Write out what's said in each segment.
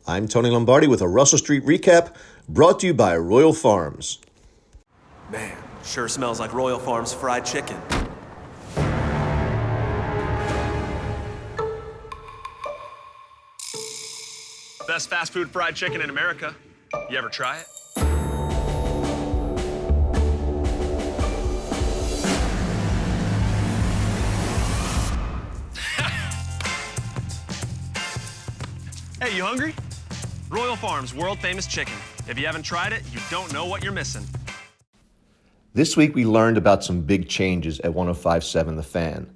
I'm Tony Lombardi with a Russell Street recap brought to you by Royal Farms. Man, sure smells like Royal Farms fried chicken. Best fast food fried chicken in America. You ever try it? Hey, you hungry? Royal Farms world famous chicken. If you haven't tried it, you don't know what you're missing. This week we learned about some big changes at 105.7 The Fan.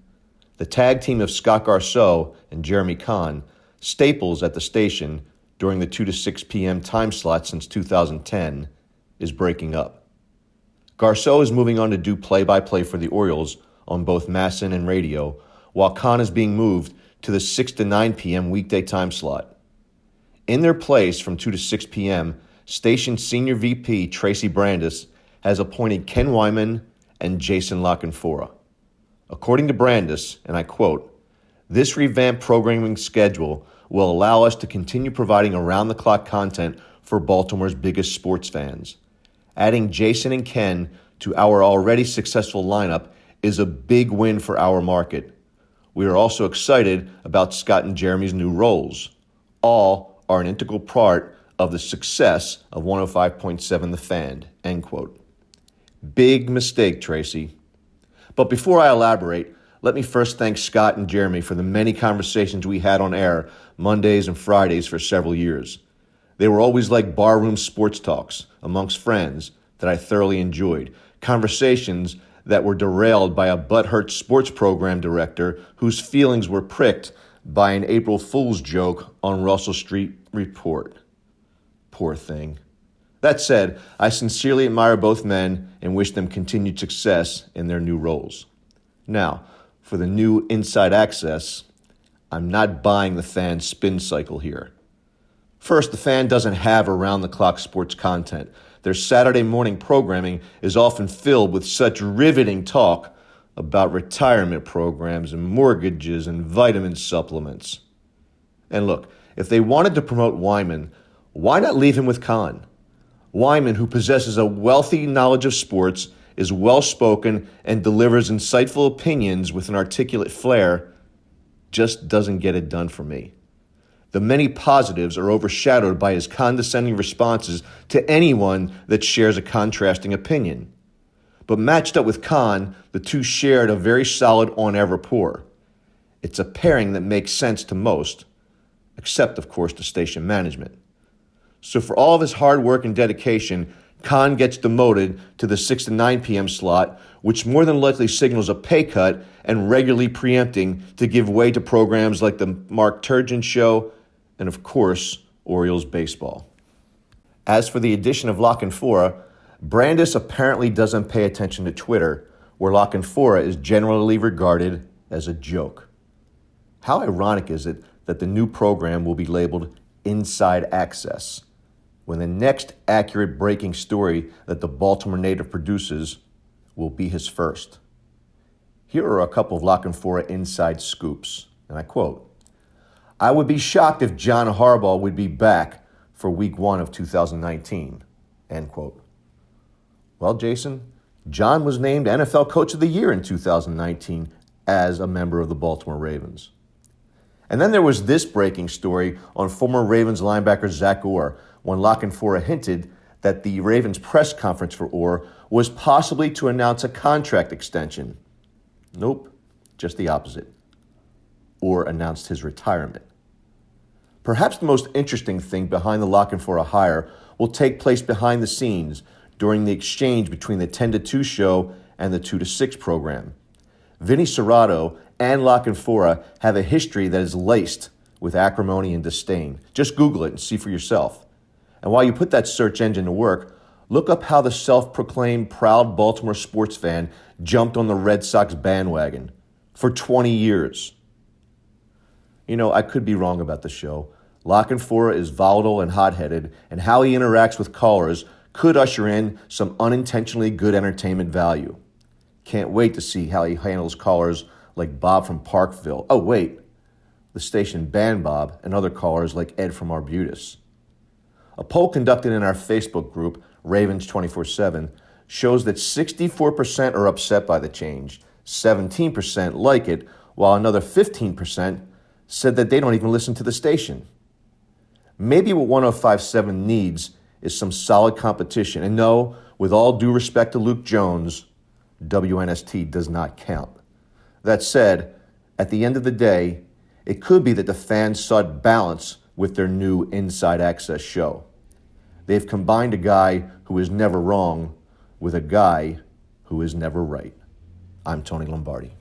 The tag team of Scott Garceau and Jeremy Conn, staples at the station during the 2 to 6 p.m. time slot since 2010, is breaking up. Garceau is moving on to do play-by-play for the Orioles on both MASN and radio, while Conn is being moved to the 6 to 9 p.m. weekday time slot. In their place from 2 to 6 p.m., station Senior VP Tracy Brandis has appointed Ken Wyman and Jason Canfora. According to Brandis, and I quote, "This revamped programming schedule will allow us to continue providing around-the-clock content for Baltimore's biggest sports fans. Adding Jason and Ken to our already successful lineup is a big win for our market. We are also excited about Scott and Jeremy's new roles. All are an integral part of the success of 105.7 The Fan," end quote. Big mistake, Tracy. But before I elaborate, let me first thank Scott and Jeremy for the many conversations we had on air Mondays and Fridays for several years. They were always like barroom sports talks amongst friends that I thoroughly enjoyed, conversations that were derailed by a butthurt sports program director whose feelings were pricked by an April Fool's joke on Russell Street Report. Poor thing. That said, I sincerely admire both men and wish them continued success in their new roles. Now, for the new inside access, I'm not buying the Fan spin cycle here. First, the Fan doesn't have around-the-clock sports content. Their Saturday morning programming is often filled with such riveting talk about retirement programs and mortgages and vitamin supplements. And look, if they wanted to promote Wyman, why not leave him with Conn? Wyman, who possesses a wealthy knowledge of sports, is well-spoken, and delivers insightful opinions with an articulate flair, just doesn't get it done for me. The many positives are overshadowed by his condescending responses to anyone that shares a contrasting opinion. But matched up with Conn, the two shared a very solid on-air rapport. It's a pairing that makes sense to most, except, of course, to station management. So for all of his hard work and dedication, Conn gets demoted to the 6 to 9 p.m. slot, which more than likely signals a pay cut and regularly preempting to give way to programs like the Mark Turgeon Show and, of course, Orioles baseball. As for the addition of Canfora, Brandis apparently doesn't pay attention to Twitter, where Canfora is generally regarded as a joke. How ironic is it that the new program will be labeled Inside Access, when the next accurate breaking story that the Baltimore native produces will be his first? Here are a couple of Canfora inside scoops, and I quote, "I would be shocked if John Harbaugh would be back for week 1 of 2019, end quote. Well, Jason, John was named NFL Coach of the Year in 2019 as a member of the Baltimore Ravens. And then there was this breaking story on former Ravens linebacker Zach Orr when Canfora hinted that the Ravens press conference for Orr was possibly to announce a contract extension. Nope, just the opposite. Orr announced his retirement. Perhaps the most interesting thing behind the Canfora hire will take place behind the scenes during the exchange between the 10 to 2 show and the 2 to 6 program. Vinny Serrato and Canfora have a history that is laced with acrimony and disdain. Just Google it and see for yourself. And while you put that search engine to work, look up how the self-proclaimed proud Baltimore sports fan jumped on the Red Sox bandwagon for 20 years. You know, I could be wrong about the show. Canfora is volatile and hot-headed, and how he interacts with callers could usher in some unintentionally good entertainment value. Can't wait to see how he handles callers like Bob from Parkville. Oh, wait. the station banned Bob and other callers like Ed from Arbutus. A poll conducted in our Facebook group, Ravens 24/7, shows that 64% are upset by the change, 17% like it, while another 15% said that they don't even listen to the station. Maybe what 105.7 needs is some solid competition. And no, with all due respect to Luke Jones, WNST does not count. That said, at the end of the day, it could be that the fans sought balance with their new Inside Access show. They've combined a guy who is never wrong with a guy who is never right. I'm Tony Lombardi.